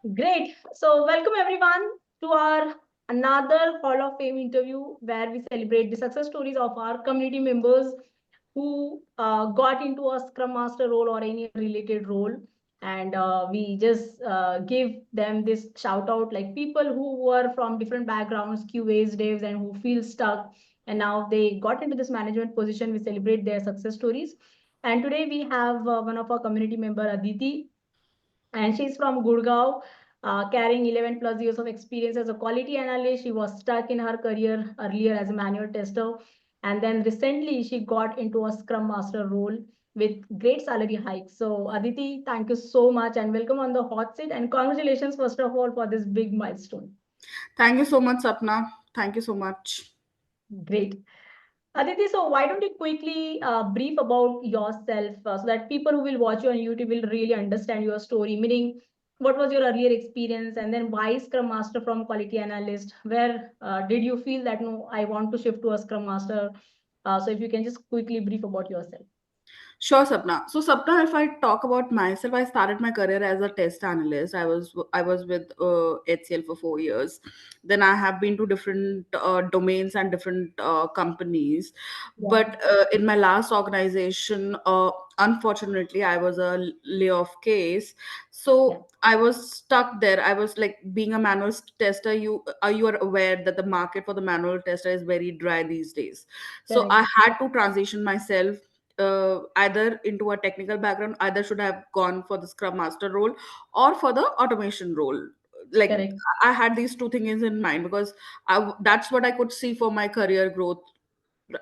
Great. So, welcome everyone to our another Hall of Fame interview where we celebrate the success stories of our community members who got into a Scrum Master role or any related role. And we just give them this shout out like people who were from different backgrounds, QAs, devs, and who feel stuck. And now they got into this management position. We celebrate their success stories. And today we have one of our community member, Aditi, and she's from Gurgaon, carrying 11 plus years of experience as a quality analyst. She was stuck in her career earlier as a manual tester, and then recently she got into a Scrum Master role with great salary hikes. So, Aditi, thank you so much and welcome on the hot seat. And congratulations, first of all, for this big milestone. Thank you so much, Sapna. Thank you so much. Great. Aditi, so why don't you quickly brief about yourself so that people who will watch you on YouTube will really understand your story, meaning what was your earlier experience and then why Scrum Master from Quality Analyst? Where did you feel that, no, I want to shift to a Scrum Master? So if you can just quickly brief about yourself. Sure, Sapna. So, Sapna, if I talk about myself, I started my career as a test analyst. I was with HCL for 4 years. Then I have been to different domains and different companies. Yeah, But in my last organization, unfortunately, I was a layoff case. yeah, So I was stuck there. I was like being a manual tester. You are aware that the market for the manual tester is very dry these days. So correct, I had to transition myself either into a technical background, either should have gone for the scrum master role or for the automation role. Like correct. I had these two things in mind because that's what I could see for my career growth.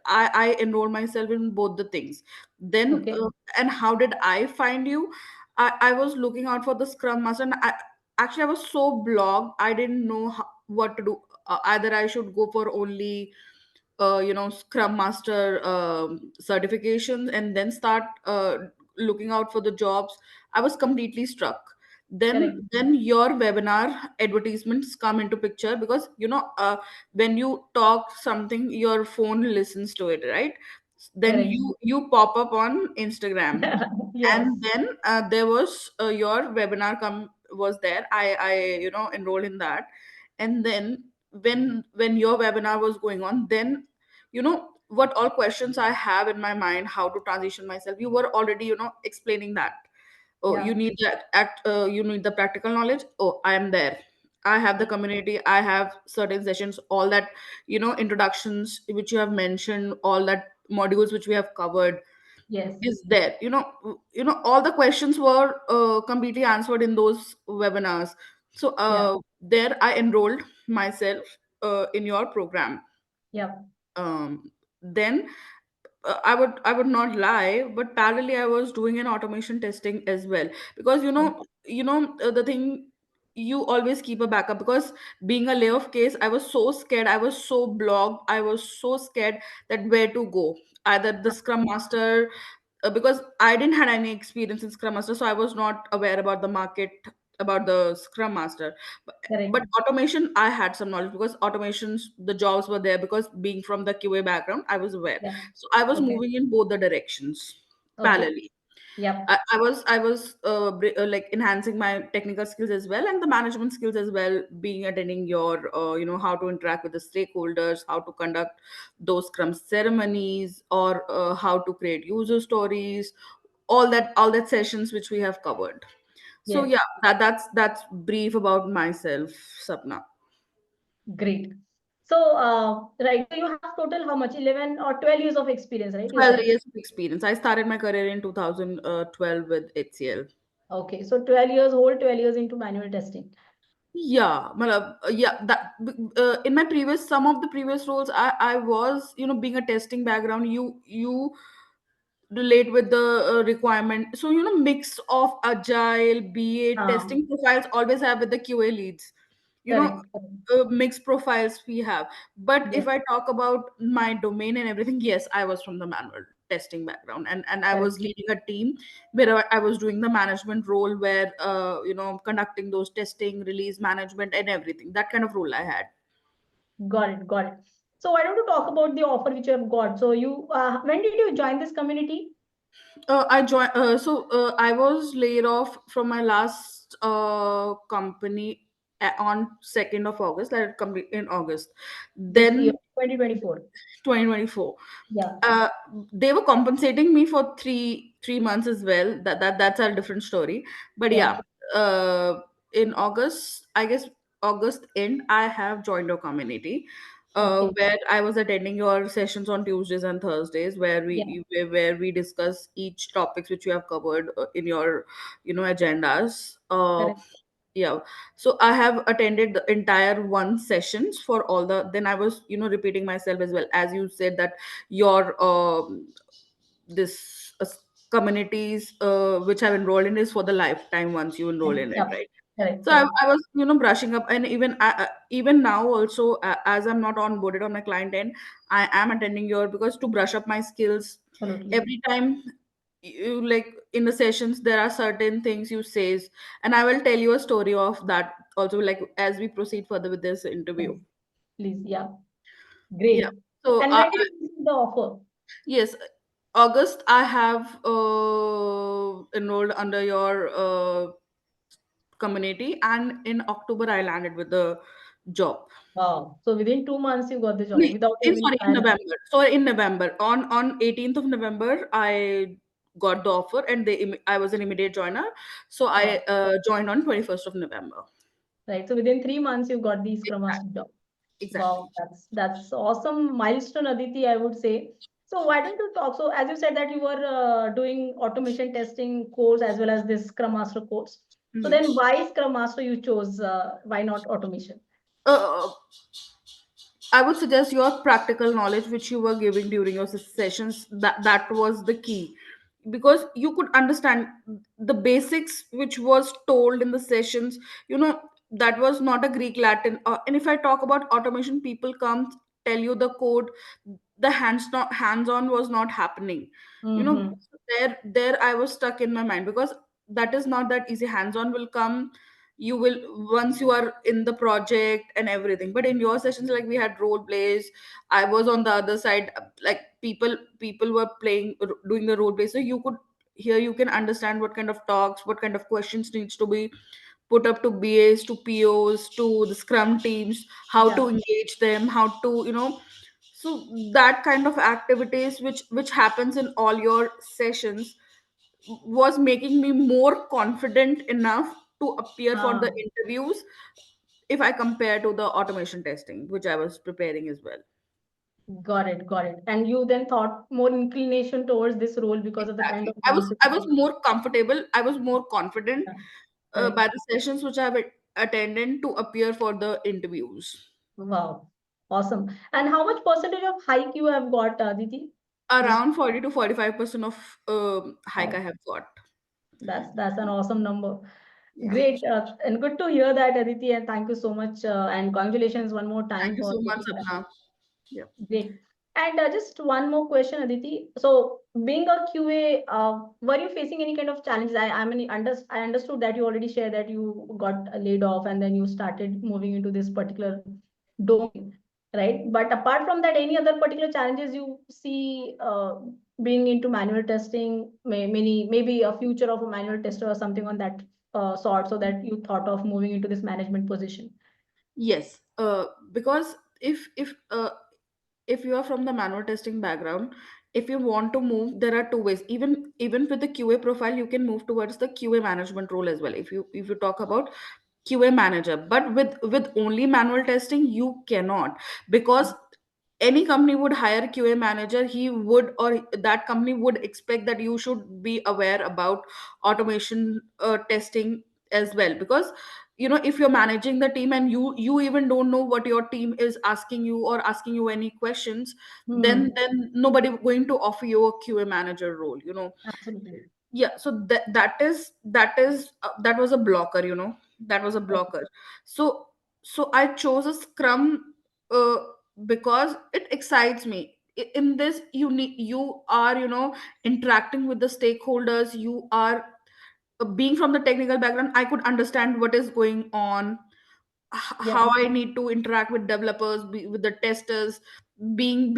I enrolled myself in both the things. Then Okay, and how did I find you? I was looking out for the scrum master, and I was so blocked. I didn't know what to do. Either I should go for only scrum master certifications and then start looking out for the jobs. I was completely struck. correct, Then your webinar advertisements come into picture because when you talk something, your phone listens to it, right? Then correct. you pop up on Instagram, Yes, and then there was your webinar come was there. I enrolled in that. And then when your webinar was going on, then what all questions I have in my mind, how to transition myself, you were already explaining that. Oh, yeah, you need the practical knowledge. Oh, I am there. I have the community, I have certain sessions, all that, introductions which you have mentioned, all that modules which we have covered yes, is there. All the questions were completely answered in those webinars. So yeah, there I enrolled myself in your program. yeah, Then I would not lie, but parallelly I was doing an automation testing as well, because the thing, you always keep a backup, because being a layoff case, I was so scared, I was so blocked, I was so scared that where to go, either the scrum master, because I didn't had any experience in Scrum Master, so I was not aware about the market, about the Scrum Master. But correct. automation, I had some knowledge, because automations, the jobs were there, because being from the QA background, I was aware. Yeah, So I was okay, moving in both the directions okay, parallelly. yep. I was like enhancing my technical skills as well, and the management skills as well, being attending your how to interact with the stakeholders, how to conduct those scrum ceremonies, or how to create user stories, all that sessions which we have covered. So Yes, yeah, that's brief about myself, Sapna. great. So, right, so you have total how much? 11 or 12 years of experience, right? You 12 said. years of experience. I started my career in 2012 with HCL. Okay, so 12 years, whole 12 years into manual testing. Yeah, yeah. In my previous, some of the previous roles, I was, being a testing background. You relate with the requirement. So mix of agile, BA testing profiles always have with the QA leads. You know, Correct, correct. mixed profiles we have. But if Yes, I talk about my domain and everything, yes, I was from the manual testing background, and I correct. was leading a team where I was doing the management role, where conducting those testing, release management, and everything. That kind of role I had. Got it, got it. So why don't you talk about the offer which you have got? So you, when did you join this community? I joined. I was laid off from my last company on 2nd of August. That complete in August. This year, Then 2024. 2024. Yeah. Uh, they were compensating me for three months as well. That's a different story. But Yeah. yeah, in August, I guess August end, I have joined your community, Okay. where I was attending your sessions on Tuesdays and Thursdays, Yeah. where we discuss each topics which you have covered in your agendas. Correct. Yeah, so I have attended the entire one sessions for all the, then I was repeating myself as well, as you said that your this communities which I've enrolled in is for the lifetime once you enroll in it, Yeah. right? Correct. So Correct. I was brushing up, and even now also, as I'm not onboarded on my client end, I am attending your, because to brush up my skills Absolutely. every time. You, like, in the sessions there are certain things you says, and I will tell you a story of that also, like, as we proceed further with this interview. Please. Please. Yeah. Yeah. Great. So And when did you receive the offer? yes, August I have enrolled under your community, and in October I landed with the job. Wow. So within 2 months, you got the No, job without in even sorry, in hiring. November. So in November, on 18th of November, I got the offer, and I was an immediate joiner. So I Wow. joined on 21st of November. Right. So within 3 months, you got the Scrum Master Exactly. job. Exactly. Wow, that's awesome milestone, Aditi, I would say. So why don't you talk? So as you said that you were doing automation testing course as well as this Scrum Master course. So Mhm. then why Scrum Master you chose? Why not automation? Uh, I would suggest your practical knowledge which you were giving during your sessions, that was the key, because you could understand the basics which was told in the sessions. You know that was not a Greek Latin. And if I talk about automation, people come tell you the code, the hands on was not happening. You know Mm-hmm. there I was stuck in my mind, because that is not that easy. Hands on will come, you will, once you are in the project and everything. But in your sessions, like, we had role plays. I was on the other side, like, people were playing, doing the role play, so you could, here you can understand what kind of talks, what kind of questions needs to be put up to BAs, to POs, to the scrum teams, how Yeah. to engage them, how to, so that kind of activities which happens in all your sessions was making me more confident enough to appear for the Ah, interviews, if I compare to the automation testing which I was preparing as well. got it, got it. And you then thought more inclination towards this role because of the kind Exactly. of I was answers. more comfortable, I was more confident Yeah. Correct. by the sessions which I've attended to appear for the interviews. Wow. Awesome. And how much percentage of hike you have got, Aditi? Just Around 40 to 45% of hike I wow. have got. That's an awesome number. Yeah. Great, and good to hear that, Aditi, and thank you so much, and congratulations one more Thank time you for so much, getting that. Sapna. Yeah. Great. And just one more question, Aditi. So, being a QA, were you facing any kind of challenges? I understood that you already shared that you got laid off and then you started moving into this particular domain, right? But apart from that, any other particular challenges you see being into manual testing, maybe a future of a manual tester or something on that sort, so that you thought of moving into this management position? Yes, because if you are from the manual testing background, if you want to move, there are two ways. Even with the QA profile, you can move towards the QA management role as well. If you talk about QA manager, but with only manual testing, you cannot, because any company would hire QA manager. He would, or that company would expect that you should be aware about automation testing as well, because if you're managing the team and you even don't know what your team is asking you, or asking you any questions, then Hmm. nobody going to offer you a QA manager role. Absolutely. Yeah, so that was a blocker, that was a blocker. So I chose a scrum, uh, because it excites me. In this, you are, interacting with the stakeholders. You are, being from the technical background, I could understand what is going on, Yeah. how I need to interact with developers, with the testers, being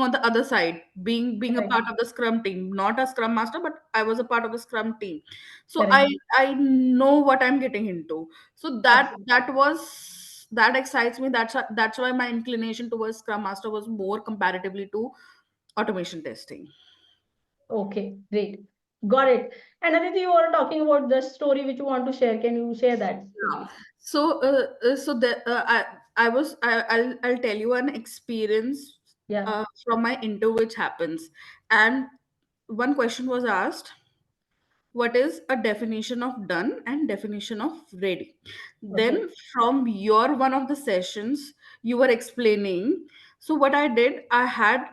on the other side, being a Correct. part of the Scrum team, not a Scrum Master, but I was a part of the Scrum team. So I Correct. I know what I'm getting into. So Absolutely. that excites me. That's why my inclination towards Scrum Master was more comparatively to automation testing. Okay, great. Got it. And Aditi, you were talking about the story which you want to share. Can you share that Yeah. story? I'll tell you an experience Yeah. from my interview which happens, and one question was asked, what is a definition of done and definition of ready. Okay. Then from your one of the sessions you were explaining. So what I did, I had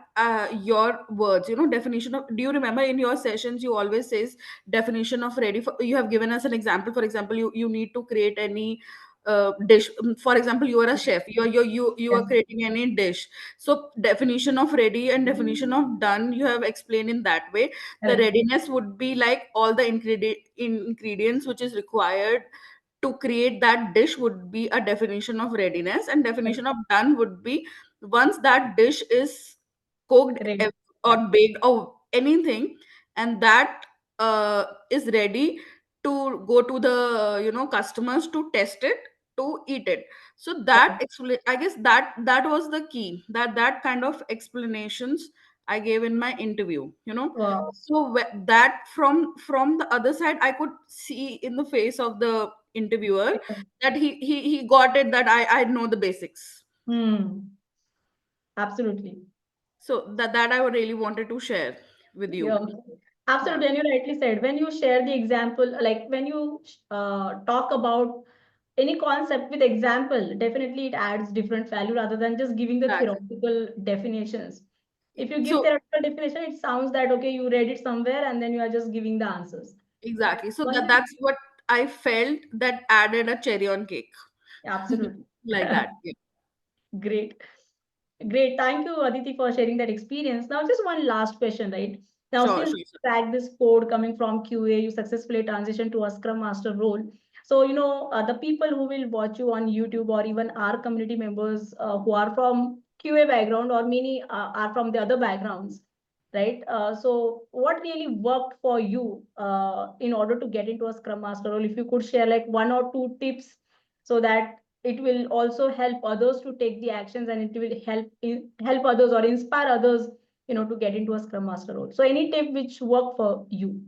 your words, definition of, do you remember in your sessions you always says definition of ready? You have given us an example. For example, you need to create any dish. For example, you are a chef, you Yeah. are creating any dish. So definition of ready and definition of done you have explained in that way. The Correct. readiness would be like all the ingredients which is required to create that dish would be a definition of readiness, and Correct. definition of done would be once that dish is cooked Ready. or Yeah. baked or anything, and that is ready to go to the customers to test it, to eat it. So that Correct. explain, I guess that was the key, that kind of explanations I gave in my interview. Wow. So that from the other side I could see in the face of the interviewer that he got it, that I know the basics. Hmm. Absolutely. So that I would really wanted to share with Yeah, you. Yeah. absolutely. And you rightly said, when you share the example, like when you talk about any concept with example, definitely it adds different value rather than just giving the Exactly. theoretical definitions. If you give So theoretical definition, it sounds that, okay, you read it somewhere and then you are just giving the answers. But exactly. So once that's what I felt, that added a cherry on cake. absolutely. Like that. Yeah. Great. Great. Thank you, Aditi, for sharing that experience. Now, just one last question, right? Now, Sure, since sure, you sure. cracked this code coming from QA, you successfully transitioned to a Scrum Master role. So, the people who will watch you on YouTube or even our community members who are from QA background or many are from the other backgrounds, right? So, what really worked for you in order to get into a Scrum Master role? If you could share like one or two tips so that it will also help others to take the actions and it will help others or inspire others to get into a scrum master role. So any tip which work for you?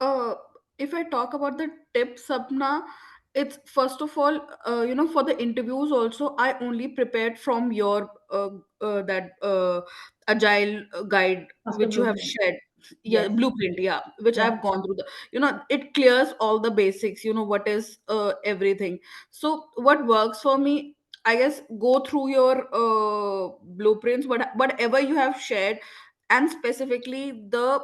Uh, if I talk about the tips, Sapna, it's first of all, for the interviews also, I only prepared from your that agile guide Master which you have blueprint. shared. Yeah, Yes. blueprint, yeah, which Yeah. I've gone through. It clears all the basics. What is everything. So what works for me, I guess, go through your blueprints, whatever you have shared, and specifically the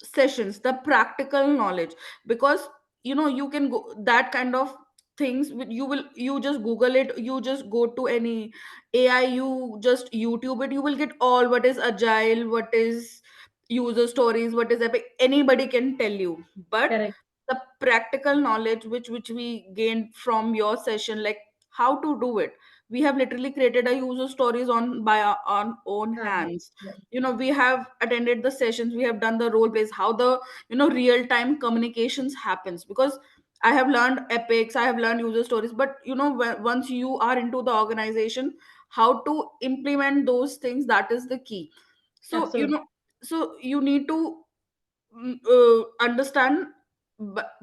sessions, the practical knowledge. Because you can go that kind of things you just google it, you just go to any AI, you just YouTube it, you will get all what is agile, what is user stories, what is epic, anybody can tell you. But Correct. the practical knowledge which we gained from your session, like how to do it, we have literally created a user stories on by our on own hands. Yeah. We have attended the sessions, we have done the role plays, how the real time communications happens. Because I have learned epics, I have learned user stories, but once you are into the organization, how to implement those things, that is the key. So Absolutely. you need to understand.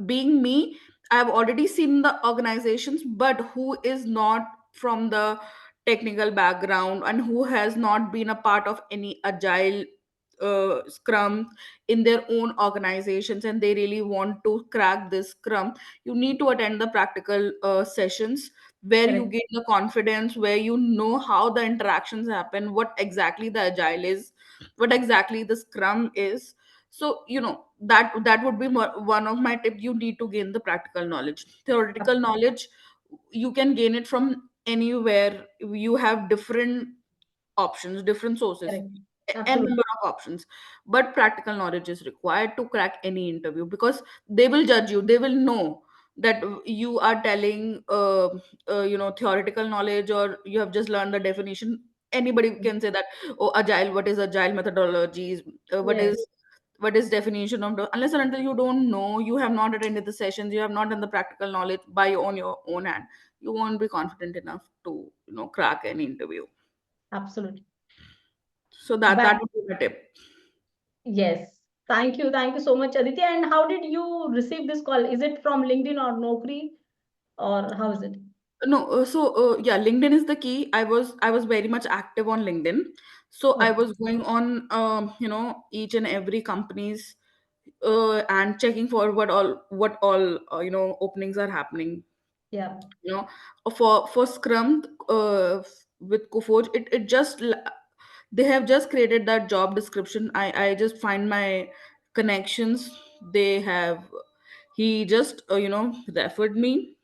Being me, I have already seen the organizations, but who is not from the technical background and who has not been a part of any agile scrum in their own organizations, and they really want to crack this scrum, you need to attend the practical sessions, where you Correct. gain the confidence, where you know how the interactions happen, what exactly the agile is, what exactly the scrum is. So that would be one of my tips. You need to gain the practical knowledge. Theoretical Absolutely. knowledge, you can gain it from anywhere. You have different options, different sources, Correct. n Absolutely. number of options. But practical knowledge is required to crack any interview, because they will judge you, they will know. that you are telling theoretical knowledge, or you have just learned the definition. Anybody can say that, oh, agile, what is agile methodologies, Yes, what is definition of unless and until you don't know, you have not attended the sessions, you have not done the practical knowledge by your own hand, you won't be confident enough to crack any interview. absolutely. So that But that would be my tip. yes, thank you so much, Aditi. And how did you receive this call? Is it from LinkedIn or Naukri, or how is it? No, yeah, LinkedIn is the key. I was very much active on LinkedIn, so I Okay, was going on each and every companies, and checking for what all openings are happening. yeah, You know, for Scrum, with Kuforge, they have just created that job description. I just find my connections. They have he just referred me,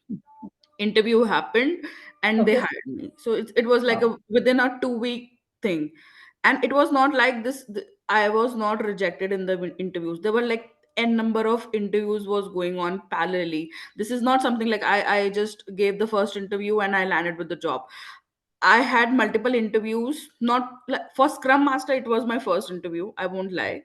interview happened, and they okay, hired me. So it was like wow, a within a 2 week thing. And it was not like this, I was not rejected in the interviews. There were like n number of interviews was going on parallelly. This is not something like I just gave the first interview and I landed with the job. I had multiple interviews. Not like for Scrum Master, it was my first interview, I won't lie.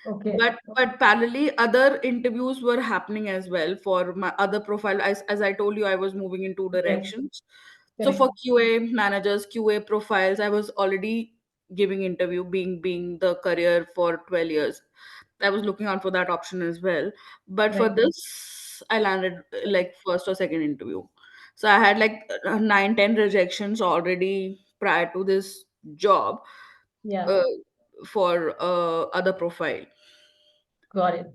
okay, But parallelly other interviews were happening as well for my other profile. As I told you, I was moving in two yes, directions. So correct, for QA managers, QA profiles, I was already giving interview, being the career for 12 years. I was looking out for that option as well. But for right, this, I landed like first or second interview. So I had like 9, 10 rejections already prior to this job, yeah, uh, for other profile. got it.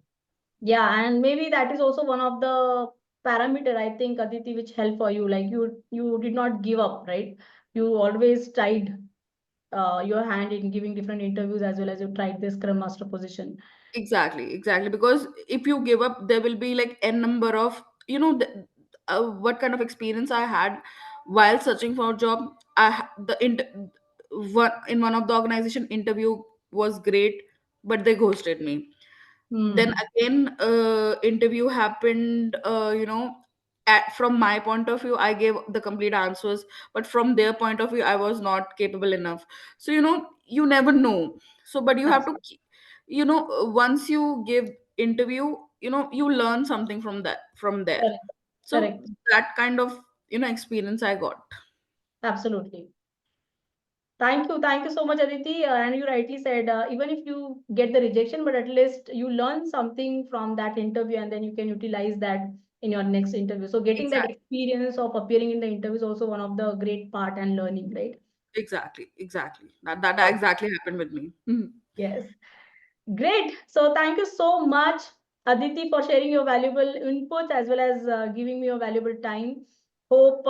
Yeah, and maybe that is also one of the parameter, I think, Aditi, which helped for you. Like you did not give up, right? You always tried your hand in giving different interviews as well as you tried this Scrum Master position. Exactly, exactly. Because if you give up, there will be like n number of what kind of experience I had while searching for a job. In one of the organization, interview was great, but they ghosted me. Then Hmm. again, interview happened. From my point of view, I gave the complete answers, but from their point of view, I was not capable enough. So you never know. So but you have to Absolutely. once you give interview, you learn something from there. Correct. So Correct. that kind of experience I got. Absolutely. Thank you so much, Aditi. And you rightly said, even if you get the rejection, but at least you learn something from that interview, and then you can utilize that in your next interview. So getting that Exactly, experience of appearing in the interview is also one of the great part and learning, right? exactly. That exactly happened with me. Mhm. Yes. Great. So thank you so much, Aditi, for sharing your valuable inputs as well as giving me your valuable time. Hope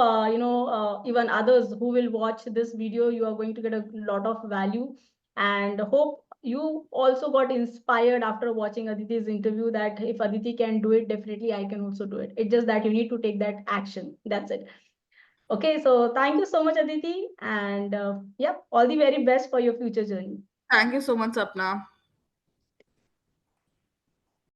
even others who will watch this video, you are going to get a lot of value, and hope you also got inspired after watching Aditi's interview that if Aditi can do it, definitely I can also do it. It's just that you need to take that action. That's it. Okay. So thank you so much, Aditi, and yep, all the very best for your future journey. Thank you so much, Sapna.